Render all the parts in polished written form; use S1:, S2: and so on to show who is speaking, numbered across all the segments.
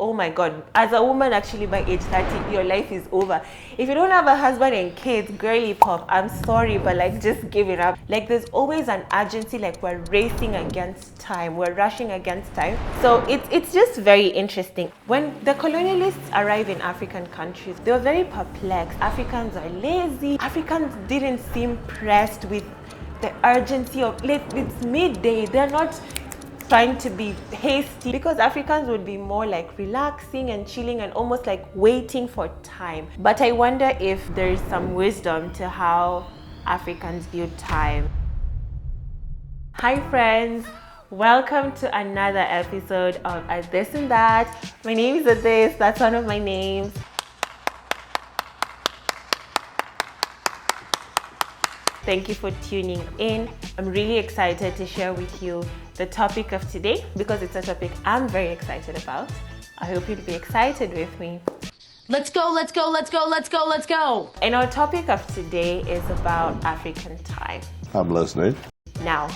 S1: oh my God, as a woman actually by age 30, your life is over. If you don't have a husband and kids, girly pop, I'm sorry, but like just give it up. Like there's always an urgency, like we're racing against time, we're rushing against time. So it's just very interesting. When the colonialists arrive in African countries, they were very perplexed. Africans are lazy. Africans didn't seem pressed with the urgency of, like, it's midday, they're not trying to be hasty, because Africans would be more like relaxing and chilling and almost like waiting for time. But I wonder if there's some wisdom to how Africans view time. Hi friends, welcome to another episode of A This and That. My name is Adis, that's one of my names. Thank you for tuning in. I'm really excited to share with you the topic of today because it's a topic I'm very excited about. I hope you'll be excited with me.
S2: Let's go, let's go, let's go, let's go, let's go.
S1: And our topic of today is about African time.
S3: I'm listening.
S1: Now,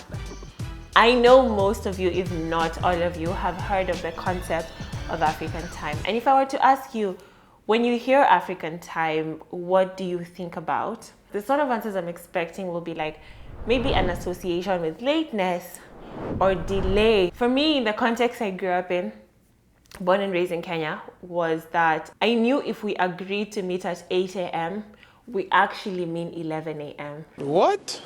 S1: I know most of you, if not all of you, have heard of the concept of African time. And if I were to ask you, when you hear African time, what do you think about? The sort of answers I'm expecting will be like maybe an association with lateness or delay. For me, the context I grew up in, born and raised in Kenya, was that I knew if we agreed to meet at 8 a.m., we actually mean 11 a.m.
S4: What?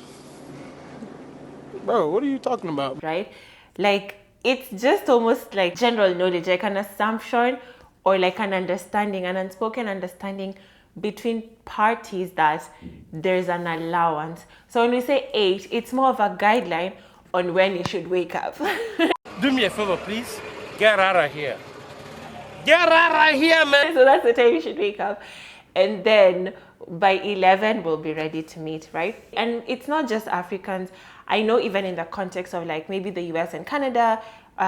S4: Bro, what are you talking about?
S1: Right? Like, it's just almost like general knowledge, like an assumption or like an understanding, an unspoken understanding between parties that there's an allowance. So when we say 8, it's more of a guideline on when you should wake up.
S4: Do me a favor, please. Get out of here. Get out of here, man.
S1: So that's the time you should wake up. And then by 11, we'll be ready to meet, right? And it's not just Africans. I know even in the context of like maybe the US and Canada,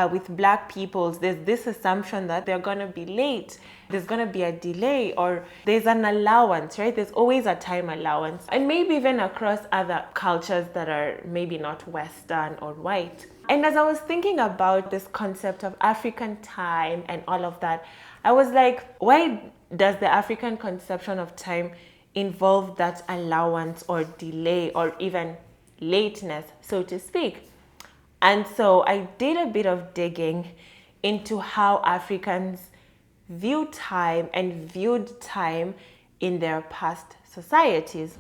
S1: with Black peoples, there's this assumption that they're gonna be late, there's gonna be a delay, or there's an allowance, right? There's always a time allowance. And maybe even across other cultures that are maybe not Western or white. And as I was thinking about this concept of African time and all of that, I was like, why does the African conception of time involve that allowance or delay or even lateness, so to speak? And so I did a bit of digging into how Africans view time and viewed time in their past societies.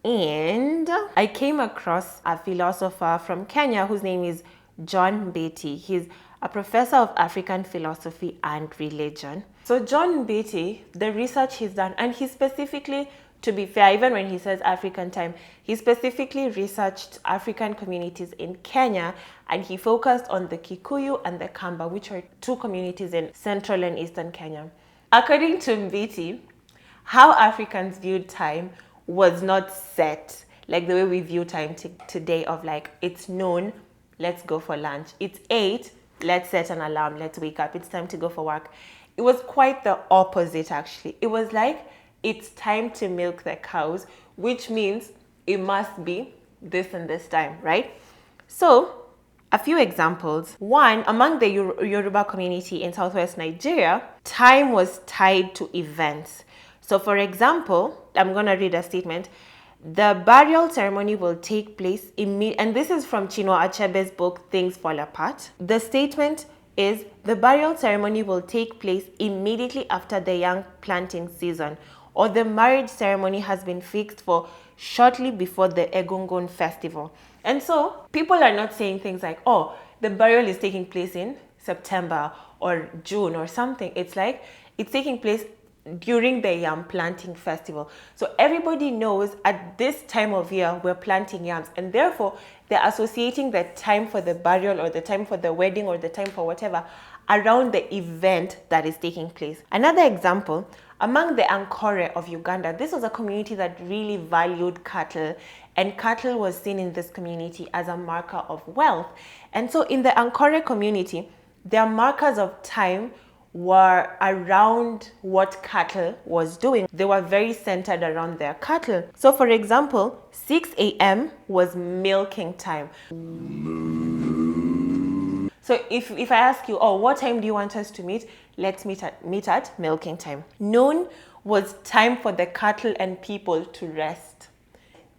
S1: And I came across a philosopher from Kenya whose name is John Mbiti. He's a professor of African philosophy and religion. So John Mbiti, the research he's done, and he specifically, to be fair, even when he says African time, he specifically researched African communities in Kenya, and he focused on the Kikuyu and the Kamba, which are two communities in central and eastern Kenya. According to Mbiti, how Africans viewed time was not set, like the way we view time today of like, it's noon, let's go for lunch. It's 8, let's set an alarm, let's wake up, it's time to go for work. It was quite the opposite actually. It was like, it's time to milk the cows, which means it must be this and this time, right? So, a few examples. One, among the Yoruba community in southwest Nigeria, time was tied to events. So, for example, I'm going to read a statement. The burial ceremony will take place and this is from Chinua Achebe's book, Things Fall Apart. The statement is, the burial ceremony will take place immediately after the young planting season, or the marriage ceremony has been fixed for shortly before the Egungun festival. And so people are not saying things like, oh, the burial is taking place in September or June or something. It's like, it's taking place during the yam planting festival. So everybody knows at this time of year, we're planting yams, and therefore they're associating the time for the burial or the time for the wedding or the time for whatever around the event that is taking place. Another example, among the Ankore of Uganda, this was a community that really valued cattle, and cattle was seen in this community as a marker of wealth. And so in the Ankore community, their markers of time were around what cattle was doing. They were very centered around their cattle. So for example, 6 a.m. was milking time. So if I ask you, oh, what time do you want us to meet? Let's meet at milking time. Noon was time for the cattle and people to rest.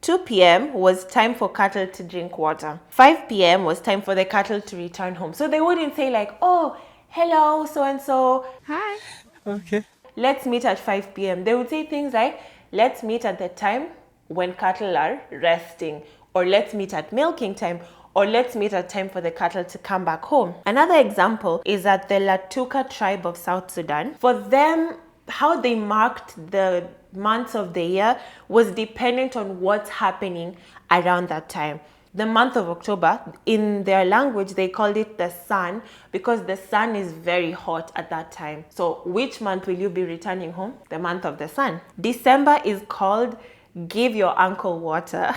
S1: 2 p.m. was time for cattle to drink water. 5 p.m. was time for the cattle to return home. So they wouldn't say like, oh, hello, so-and-so.
S2: Hi.
S4: Okay.
S1: Let's meet at 5 p.m. They would say things like, let's meet at the time when cattle are resting, or let's meet at milking time, or let's meet at time for the cattle to come back home. Another example is that the Latuka tribe of South Sudan. For them, how they marked the months of the year was dependent on what's happening around that time. The month of October, in their language, they called it the sun because the sun is very hot at that time. So which month will you be returning home? The month of the sun. December is called give your uncle water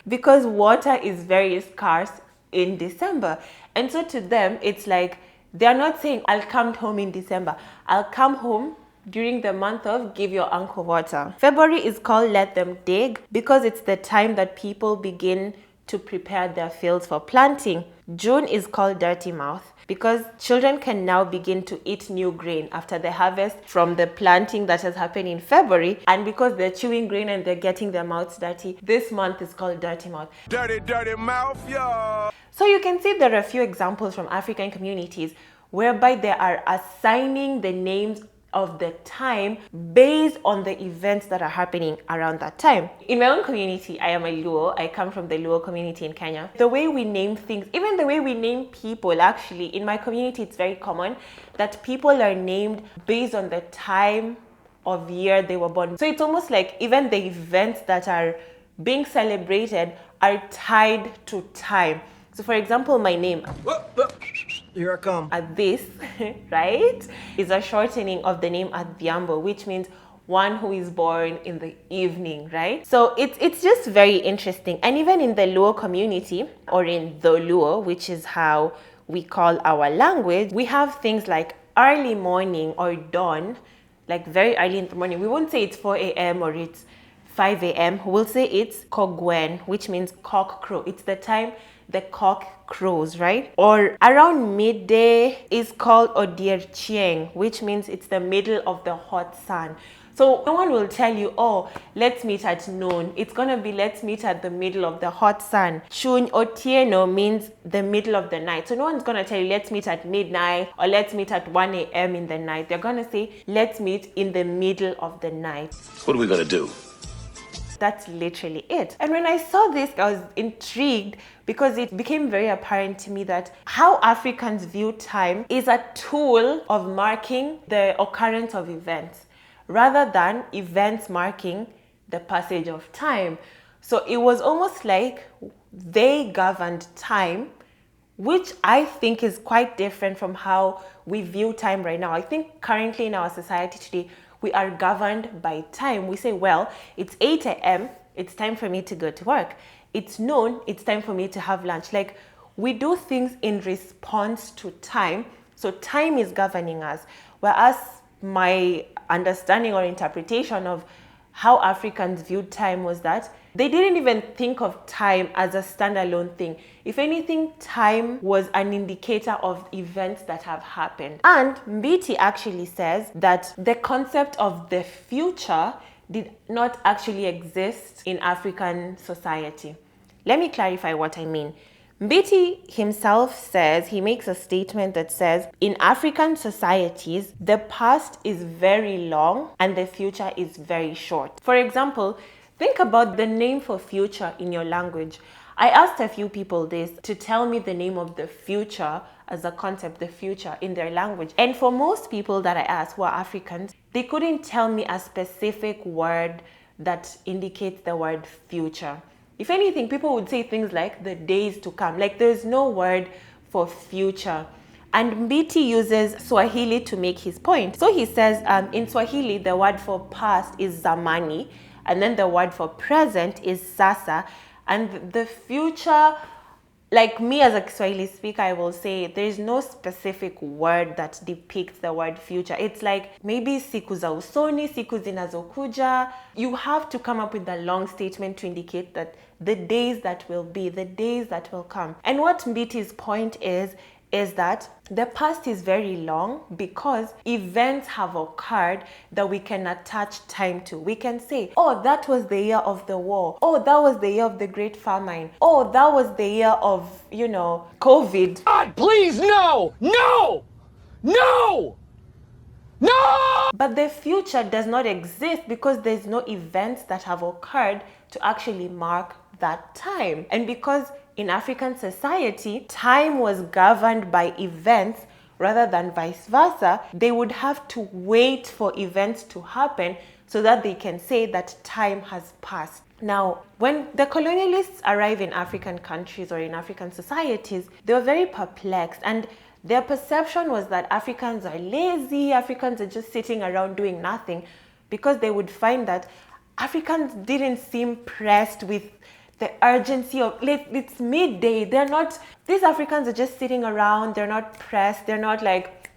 S1: because water is very scarce in December. And so to them, it's like, they're not saying, I'll come home in December. I'll come home during the month of give your uncle water. February is called let them dig because it's the time that people begin to prepare their fields for planting. June is called dirty mouth because children can now begin to eat new grain after the harvest from the planting that has happened in February. And because they're chewing grain and they're getting their mouths dirty, this month is called dirty mouth.
S3: Dirty, dirty mouth, y'all.
S1: So you can see there are a few examples from African communities whereby they are assigning the names of the time based on the events that are happening around that time. In my own community, I am a Luo. I come from the Luo community in Kenya. The way we name things, even the way we name people, actually, in my community, it's very common that people are named based on the time of year they were born. So it's almost like even the events that are being celebrated are tied to time. So for example, my name,
S3: Here I come.
S1: Adis, right, is a shortening of the name Adhiambo, which means one who is born in the evening, right? So it's just very interesting. And even in the Luo community, or in the Luo, which is how we call our language, we have things like early morning or dawn, like very early in the morning. We won't say it's 4 a.m. or it's 5 a.m. We'll say it's Kogwen, which means cock crow. It's the time the cock crows, right? Or around midday is called Odierchieng, which means it's the middle of the hot sun. So no one will tell you, oh, let's meet at noon. It's gonna be let's meet at the middle of the hot sun. Chun Otieno means the middle of the night. So no one's gonna tell you let's meet at midnight or let's meet at 1 a.m. in the night. They're gonna say let's meet in the middle of the night.
S5: What are we gonna do?
S1: That's literally it. And when I saw this, I was intrigued because it became very apparent to me that how Africans view time is a tool of marking the occurrence of events rather than events marking the passage of time. So it was almost like they governed time, which I think is quite different from how we view time right now. I think currently in our society today, we are governed by time. We say, well, it's 8 a.m., it's time for me to go to work. It's noon, it's time for me to have lunch. Like, we do things in response to time. So time is governing us. Whereas my understanding or interpretation of how Africans viewed time was that they didn't even think of time as a standalone thing. If anything, time was an indicator of events that have happened. And Mbiti actually says that the concept of the future did not actually exist in African society. Let me clarify what I mean. Mbiti himself says, he makes a statement that says, in African societies, the past is very long and the future is very short. For example, think about the name for future in your language. I asked a few people this to tell me the name of the future as a concept, the future in their language. And for most people that I asked who are Africans, they couldn't tell me a specific word that indicates the word future. If anything, people would say things like the days to come. Like there's no word for future. And Mbiti uses Swahili to make his point. So he says in Swahili, the word for past is zamani, and then the word for present is sasa. And the future, like me as a Swahili speaker, I will say there's no specific word that depicts the word future. It's like maybe siku za usoni, siku zinazokuja. You have to come up with a long statement to indicate that the days that will be, the days that will come. And what Mbiti's point is is that the past is very long because events have occurred that we can attach time to. We can say, oh, that was the year of the war. Oh, that was the year of the Great Famine. Oh, that was the year of, COVID.
S3: God, please, no! No! No! No!
S1: But the future does not exist because there's no events that have occurred to actually mark that time. And because in African society, time was governed by events rather than vice versa, they would have to wait for events to happen so that they can say that time has passed. Now, when the colonialists arrive in African countries or in African societies, they were very perplexed, and their perception was that Africans are lazy, Africans are just sitting around doing nothing, because they would find that Africans didn't seem pressed with the urgency of, it's midday, these Africans are just sitting around, they're not pressed, they're not like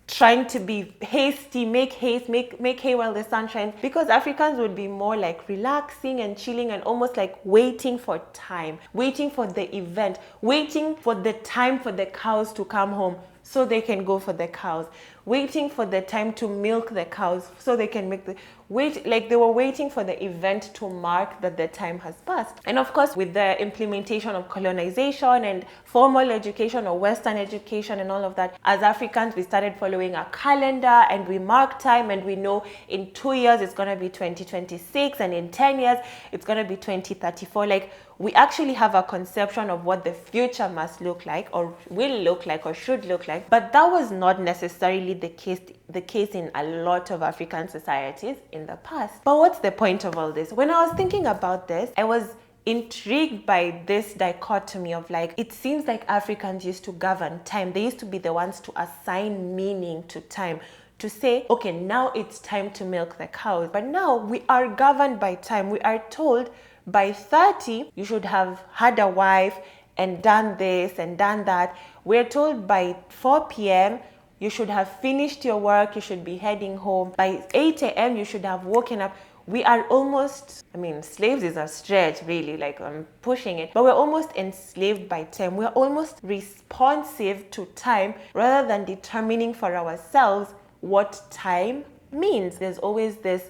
S1: trying to be hasty, make hay while the sun shines, because Africans would be more like relaxing and chilling and almost like waiting for time, waiting for the event, waiting for the time for the cows to come home so they can go for the cows, waiting for the time to milk the cows so they can they were waiting for the event to mark that the time has passed. And of course, with the implementation of colonization and formal education or Western education and all of that, as Africans, we started following a calendar and we mark time, and we know in 2 years it's going to be 2026 and in 10 years it's going to be 2034. Like, we actually have a conception of what the future must look like or will look like or should look like. But that was not necessarily the case in a lot of African societies in the past. But what's the point of all this? When I was thinking about this, I was intrigued by this dichotomy of like, it seems like Africans used to govern time. They used to be the ones to assign meaning to time, to say, okay, now it's time to milk the cows. But now we are governed by time. We are told by 30, you should have had a wife and done this and done that. We're told by 4 p.m., you should have finished your work, you should be heading home. By 8 a.m., you should have woken up. We are almost, slaves is a stretch, really, like I'm pushing it, but we're almost enslaved by time. We're almost responsive to time rather than determining for ourselves what time means. There's always this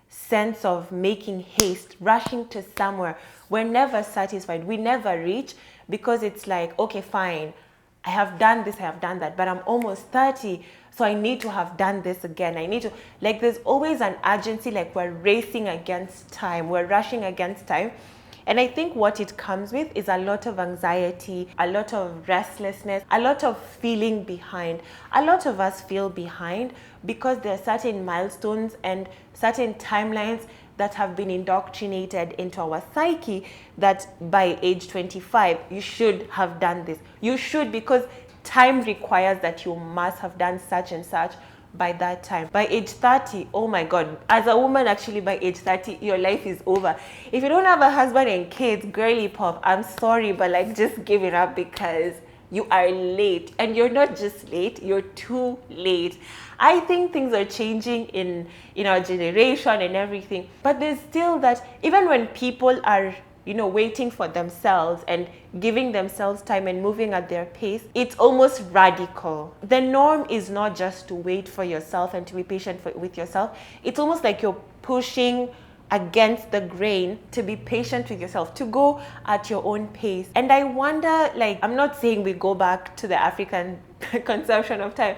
S1: sense of making haste, rushing to somewhere. We're never satisfied. We never reach, because it's like, okay, fine, I have done this, I have done that, but I'm almost 30, so I need to have done this again. There's always an urgency, like we're racing against time, we're rushing against time. And I think what it comes with is a lot of anxiety, a lot of restlessness, a lot of feeling behind. A lot of us feel behind because there are certain milestones and certain timelines that have been indoctrinated into our psyche that by age 25, you should have done this. You should, because time requires that you must have done such and such by that time. By age 30, oh my God, as a woman, actually by age 30, your life is over. If you don't have a husband and kids, girly pop, I'm sorry, but like, just give it up, because you are late. And you're not just late, you're too late. I think things are changing in our generation and everything, but there's still that, even when people are waiting for themselves and giving themselves time and moving at their pace, it's almost radical. The norm is not just to wait for yourself and to be patient with yourself. It's almost like you're pushing against the grain to be patient with yourself, to go at your own pace. And I wonder, I'm not saying we go back to the African conception of time.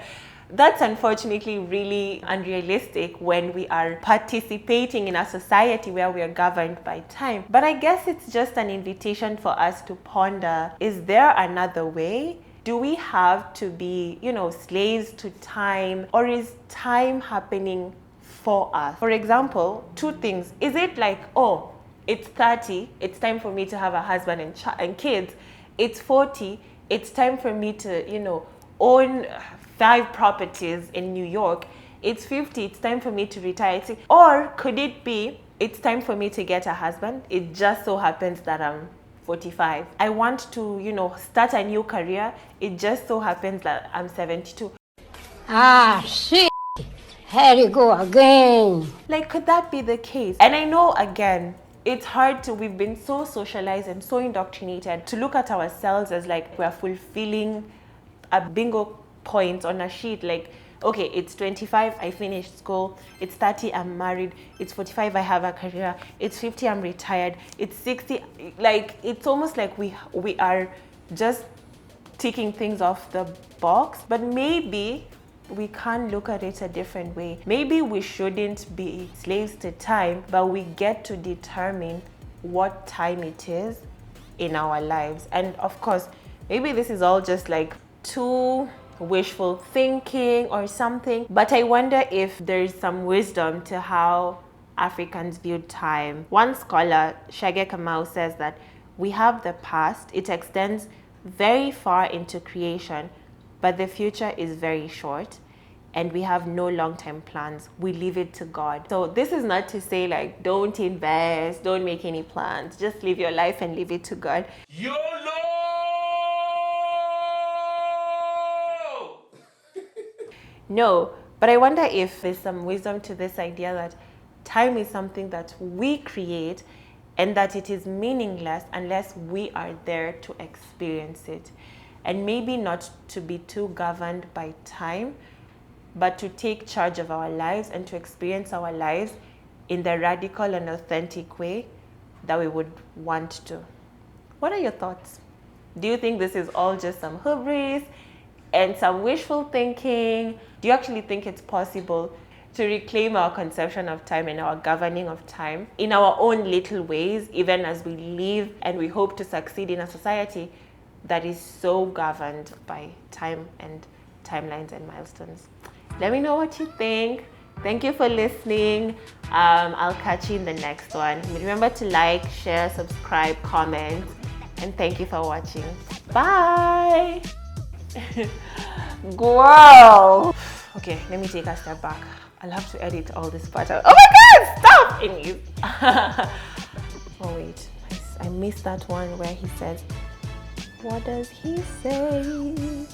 S1: That's unfortunately really unrealistic when we are participating in a society where we are governed by time. But I guess it's just an invitation for us to ponder, is there another way? Do we have to be, slaves to time, or is time happening for us? For example, two things. Is it like, oh, it's 30, it's time for me to have a husband and kids. It's 40, it's time for me to, own 5 properties in New York. It's 50, it's time for me to retire. Or could it be, it's time for me to get a husband? It just so happens that I'm 45. I want to, start a new career. It just so happens that I'm 72.
S5: Ah, shit. Here you go again.
S1: Could that be the case? And I know, again, it's hard we've been so socialized and so indoctrinated to look at ourselves as we're fulfilling a bingo point on a sheet, like, okay, it's 25, I finished school. It's 30, I'm married. It's 45, I have a career. It's 50, I'm retired. It's 60, like, it's almost like we are just ticking things off the box. But maybe we can look at it a different way. Maybe we shouldn't be slaves to time, but we get to determine what time it is in our lives. And of course, maybe this is all just like too wishful thinking or something, but I wonder if there's some wisdom to how Africans viewed time. One scholar, Shage Kamau, says that we have the past, it extends very far into creation, but the future is very short, and we have no long-term plans. We leave it to God. So this is not to say like, don't invest, don't make any plans, just live your life and leave it to God.
S4: YOLO!
S1: No, but I wonder if there's some wisdom to this idea that time is something that we create and that it is meaningless unless we are there to experience it. And maybe not to be too governed by time, but to take charge of our lives and to experience our lives in the radical and authentic way that we would want to. What are your thoughts? Do you think this is all just some hubris and some wishful thinking? Do you actually think it's possible to reclaim our conception of time and our governing of time in our own little ways, even as we live and we hope to succeed in a society that is so governed by time and timelines and milestones? Let me know what you think. Thank you for listening. I'll catch you in the next one. Remember to like, share, subscribe, comment, and thank you for watching. Bye. Girl. Okay, let me take a step back. I'll have to edit all this part out. Oh my God, stop! Anyways. Oh wait, I missed that one where he says, what does he say?